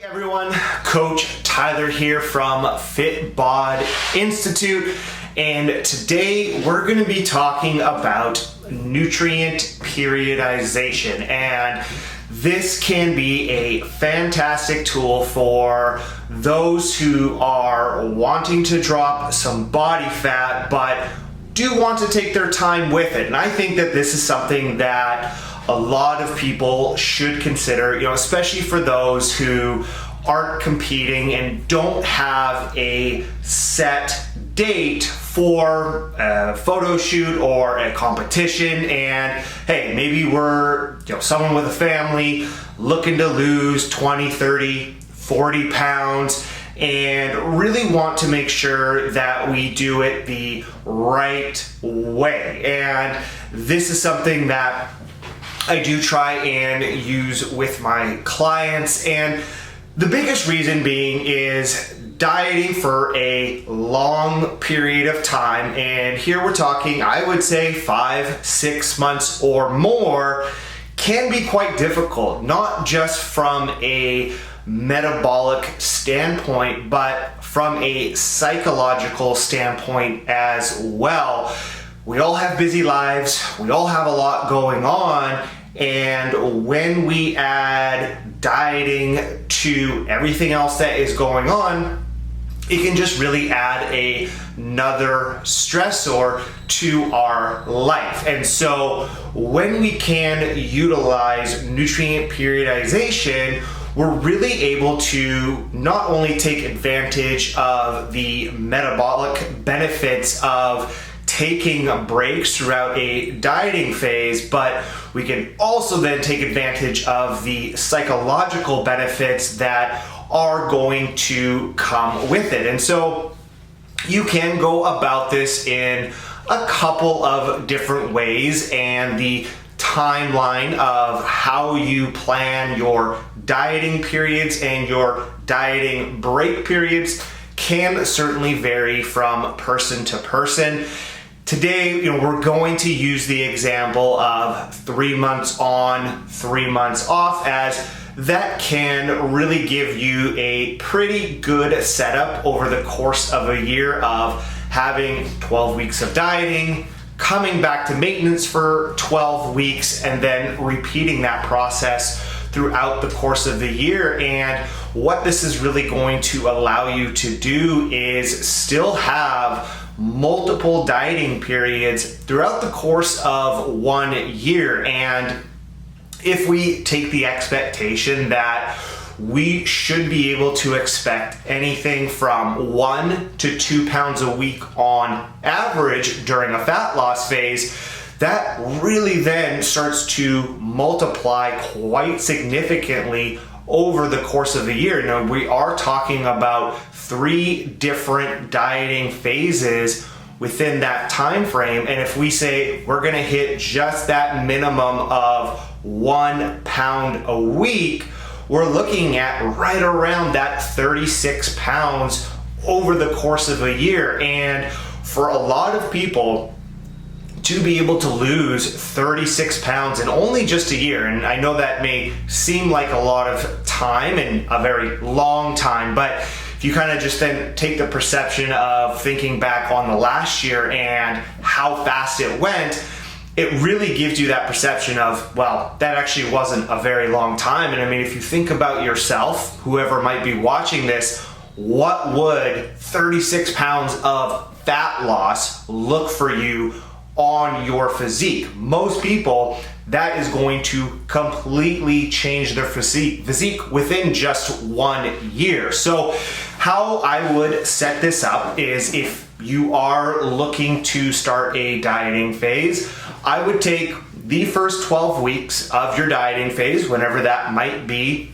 Everyone, Coach Tyler here from FitBod Institute, and today we're going to be talking about nutrient periodization, and this can be a fantastic tool for those who are wanting to drop some body fat but do want to take their time with it. And I think that this is something that a lot of people should consider, especially for those who aren't competing and don't have a set date for a photo shoot or a competition. And hey, maybe we're someone with a family looking to lose 20, 30, 40 pounds and really want to make sure that we do it the right way. And this is something that I do try and use with my clients, and the biggest reason being is dieting for a long period of time, and here we're talking, I would say 5-6 months or more, can be quite difficult, not just from a metabolic standpoint, but from a psychological standpoint as well. We all have busy lives, we all have a lot going on, and when we add dieting to everything else that is going on, it can just really add another stressor to our life. And so when we can utilize nutrient periodization, we're really able to not only take advantage of the metabolic benefits of taking breaks throughout a dieting phase, but we can also then take advantage of the psychological benefits that are going to come with it. And so you can go about this in a couple of different ways, and the timeline of how you plan your dieting periods and your dieting break periods can certainly vary from person to person. Today, we're going to use the example of 3 months on, 3 months off, as that can really give you a pretty good setup over the course of a year of having 12 weeks of dieting, coming back to maintenance for 12 weeks, and then repeating that process throughout the course of the year. And what this is really going to allow you to do is still have multiple dieting periods throughout the course of 1 year. And if we take the expectation that we should be able to expect anything from 1 to 2 pounds a week on average during a fat loss phase, that really then starts to multiply quite significantly over the course of the year. Now, we are talking about 3 different dieting phases within that time frame, and if we say we're going to hit just that minimum of 1 pound a week, we're looking at right around that 36 pounds over the course of a year. And for a lot of people to be able to lose 36 pounds in only just a year, and I know that may seem like a lot of time and a very long time, but if you kind of just then take the perception of thinking back on the last year and how fast it went, it really gives you that perception of, well, that actually wasn't a very long time. And I mean, if you think about yourself, whoever might be watching this, what would 36 pounds of fat loss look for you on your physique? Most people, that is going to completely change their physique within just 1 year. So how I would set this up is, if you are looking to start a dieting phase, I would take the first 12 weeks of your dieting phase, whenever that might be,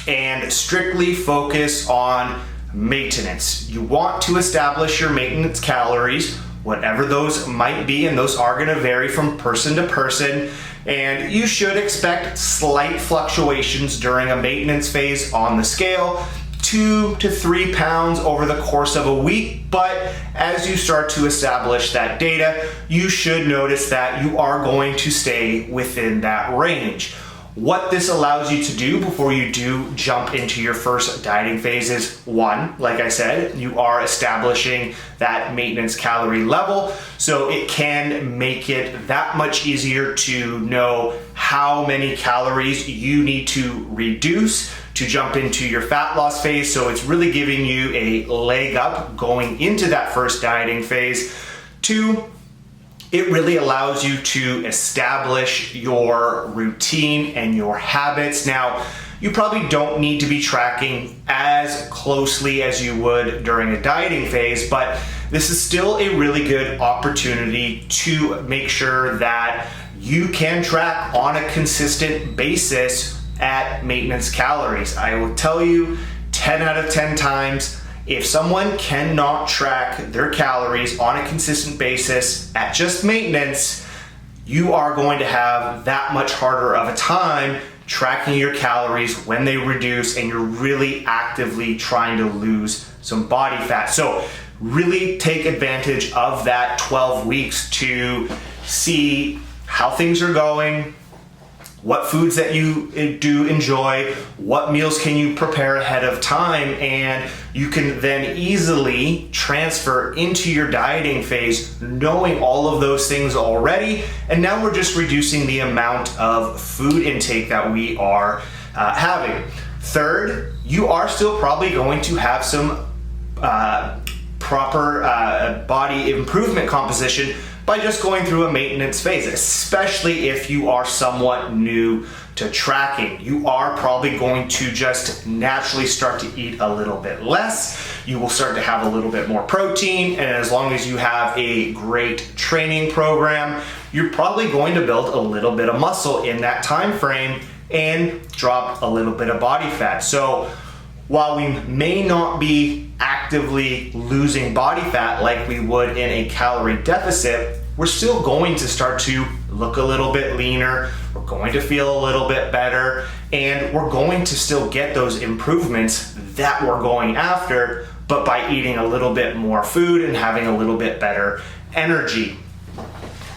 and strictly focus on maintenance. You want to establish your maintenance calories, whatever those might be, and those are going to vary from person to person, and you should expect slight fluctuations during a maintenance phase on the scale, 2 to 3 pounds over the course of a week. But as you start to establish that data, you should notice that you are going to stay within that range. What this allows you to do before you do jump into your first dieting phase is, one, like I said, you are establishing that maintenance calorie level. So it can make it that much easier to know how many calories you need to reduce to jump into your fat loss phase. So it's really giving you a leg up going into that first dieting phase. Two, it really allows you to establish your routine and your habits. Now, you probably don't need to be tracking as closely as you would during a dieting phase, but this is still a really good opportunity to make sure that you can track on a consistent basis at maintenance calories. I will tell you 10 out of 10 times, if someone cannot track their calories on a consistent basis at just maintenance, you are going to have that much harder of a time tracking your calories when they reduce and you're really actively trying to lose some body fat. So really take advantage of that 12 weeks to see how things are going, what foods that you do enjoy, what meals can you prepare ahead of time, and you can then easily transfer into your dieting phase knowing all of those things already. And now we're just reducing the amount of food intake that we are having. Third, you are still probably going to have some proper body improvement composition by just going through a maintenance phase, especially if you are somewhat new to tracking. You are probably going to just naturally start to eat a little bit less. You will start to have a little bit more protein, and as long as you have a great training program, you're probably going to build a little bit of muscle in that time frame and drop a little bit of body fat. So while we may not be actively losing body fat like we would in a calorie deficit, we're still going to start to look a little bit leaner, we're going to feel a little bit better, and we're going to still get those improvements that we're going after, but by eating a little bit more food and having a little bit better energy.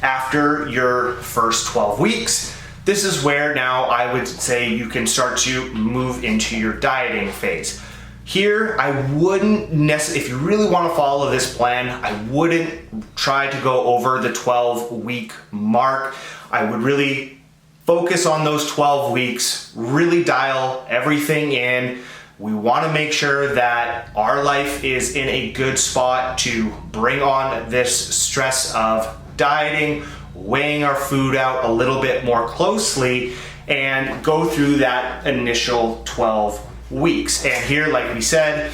After your first 12 weeks, this is where now I would say you can start to move into your dieting phase. Here, I wouldn't necessarily, if you really want to follow this plan, I wouldn't try to go over the 12-week mark. I would really focus on those 12 weeks, really dial everything in. We want to make sure that our life is in a good spot to bring on this stress of dieting, weighing our food out a little bit more closely, and go through that initial 12 weeks. And here, like we said,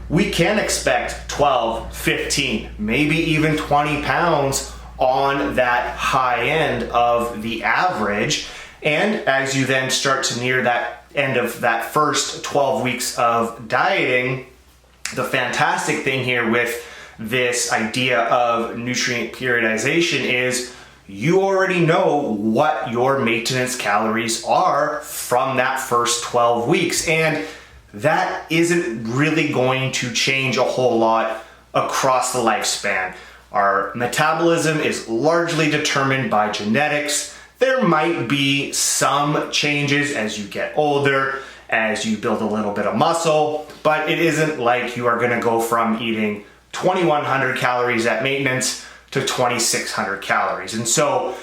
we can expect 12, 15, maybe even 20 pounds on that high end of the average. And as you then start to near that end of that first 12 weeks of dieting, the fantastic thing here with this idea of nutrient periodization is you already know what your maintenance calories are from that first 12 weeks. And that isn't really going to change a whole lot across the lifespan. Our metabolism is largely determined by genetics. There might be some changes as you get older, as you build a little bit of muscle, but it isn't like you are going to go from eating 2,100 calories at maintenance to 2,600 calories. And so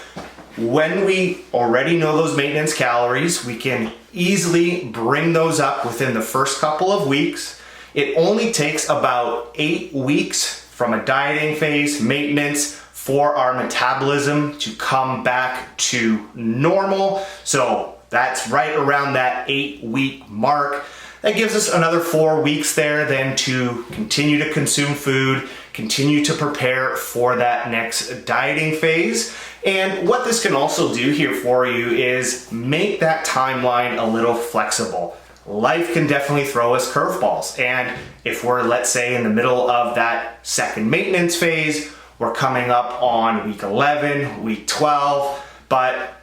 when we already know those maintenance calories, we can easily bring those up within the first couple of weeks. It only takes about 8 weeks from a dieting phase, maintenance, for our metabolism to come back to normal. So that's right around that 8-week mark. That gives us another 4 weeks there then to continue to consume food, continue to prepare for that next dieting phase. And what this can also do here for you is make that timeline a little flexible. Life can definitely throw us curveballs. And if we're, let's say, in the middle of that second maintenance phase, we're coming up on week 11, week 12, but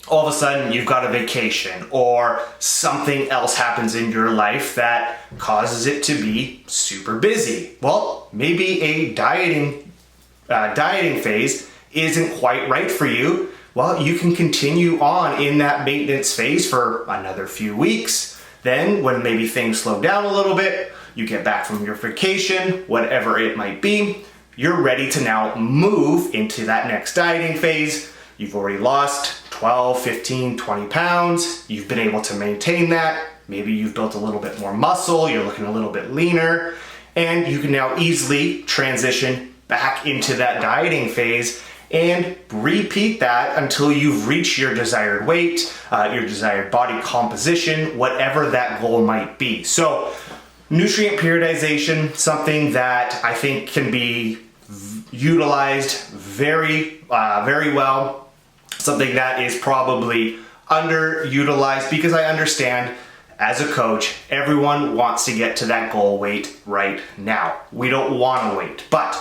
all of a sudden you've got a vacation or something else happens in your life that causes it to be super busy. Well, maybe a dieting phase isn't quite right for you. well, you can continue on in that maintenance phase for another few weeks. Then when maybe things slow down a little bit, you get back from your vacation, whatever it might be, you're ready to now move into that next dieting phase. You've already lost 12, 15, 20 pounds. You've been able to maintain that. Maybe you've built a little bit more muscle. You're looking a little bit leaner. And you can now easily transition back into that dieting phase and repeat that until you've reached your desired weight, your desired body composition, whatever that goal might be. So nutrient periodization, something that I think can be utilized very well, something that is probably underutilized, because I understand as a coach, everyone wants to get to that goal weight right now. We don't want to wait, but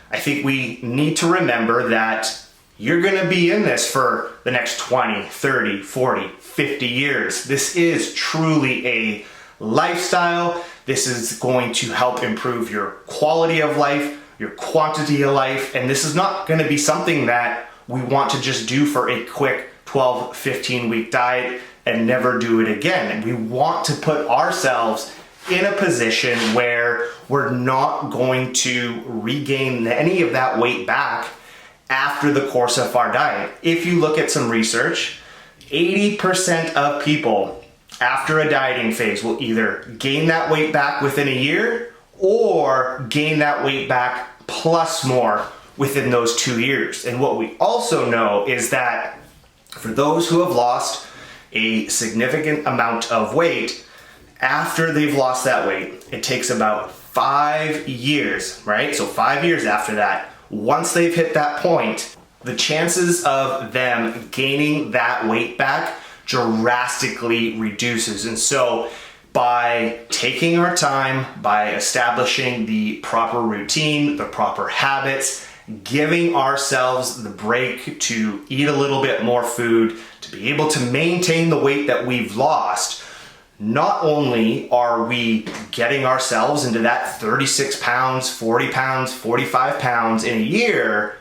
I think we need to remember that you're going to be in this for the next 20, 30, 40, 50 years. This is truly a lifestyle. This is going to help improve your quality of life, your quantity of life, and this is not going to be something that we want to just do for a quick 12, 15 week diet and never do it again. And we want to put ourselves in a position where we're not going to regain any of that weight back after the course of our diet. If you look at some research, 80% of people after a dieting phase will either gain that weight back within a year or gain that weight back plus more within those 2 years. And what we also know is that for those who have lost a significant amount of weight, after they've lost that weight, it takes about 5 years, right? So 5 years after that, once they've hit that point, the chances of them gaining that weight back drastically reduces. And so by taking our time, by establishing the proper routine, the proper habits, giving ourselves the break to eat a little bit more food, to be able to maintain the weight that we've lost, not only are we getting ourselves into that 36 pounds, 40 pounds, 45 pounds in a year,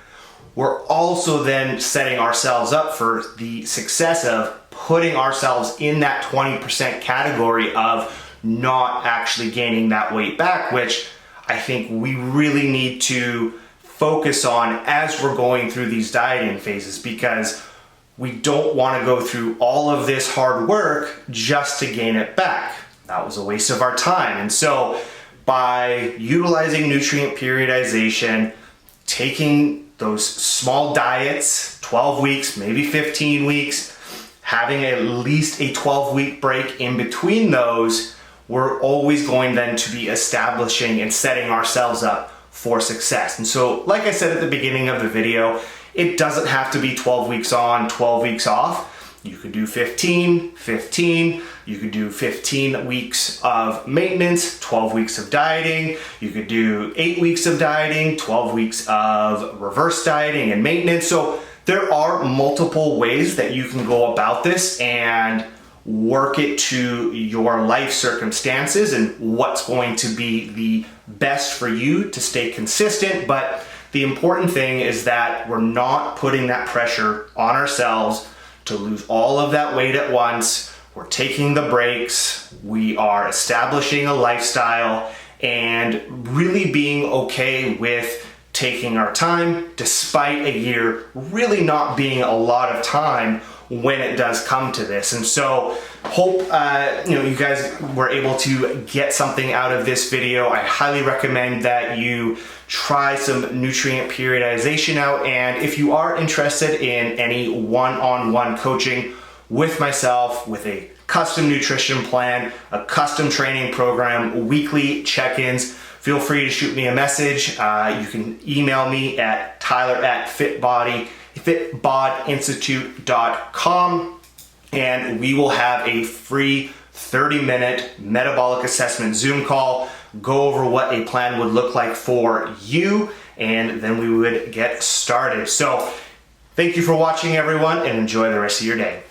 we're also then setting ourselves up for the success of putting ourselves in that 20% category of not actually gaining that weight back, which I think we really need to focus on as we're going through these dieting phases, because we don't want to go through all of this hard work just to gain it back. That was a waste of our time. And so by utilizing nutrient periodization, taking those small diets, 12 weeks, maybe 15 weeks, having at least a 12-week break in between those, we're always going then to be establishing and setting ourselves up for success. And so, like I said at the beginning of the video, it doesn't have to be 12 weeks on, 12 weeks off. You could do 15, 15. You could do 15 weeks of maintenance, 12 weeks of dieting. You could do 8 weeks of dieting, 12 weeks of reverse dieting and maintenance. So there are multiple ways that you can go about this and work it to your life circumstances and what's going to be the best for you to stay consistent. But the important thing is that we're not putting that pressure on ourselves to lose all of that weight at once. We're taking the breaks. We are establishing a lifestyle and really being okay with taking our time, despite a year really not being a lot of time when it does come to this. And so hope you guys were able to get something out of this video. I highly recommend that you try some nutrient periodization out, and if you are interested in any one-on-one coaching with myself, with a custom nutrition plan, a custom training program, weekly check-ins, feel free to shoot me a message. You can email me at tyler@fitbodinstitute.com, and we will have a free 30-minute metabolic assessment Zoom call, go over what a plan would look like for you, and then we would get started. So thank you for watching, everyone, and enjoy the rest of your day.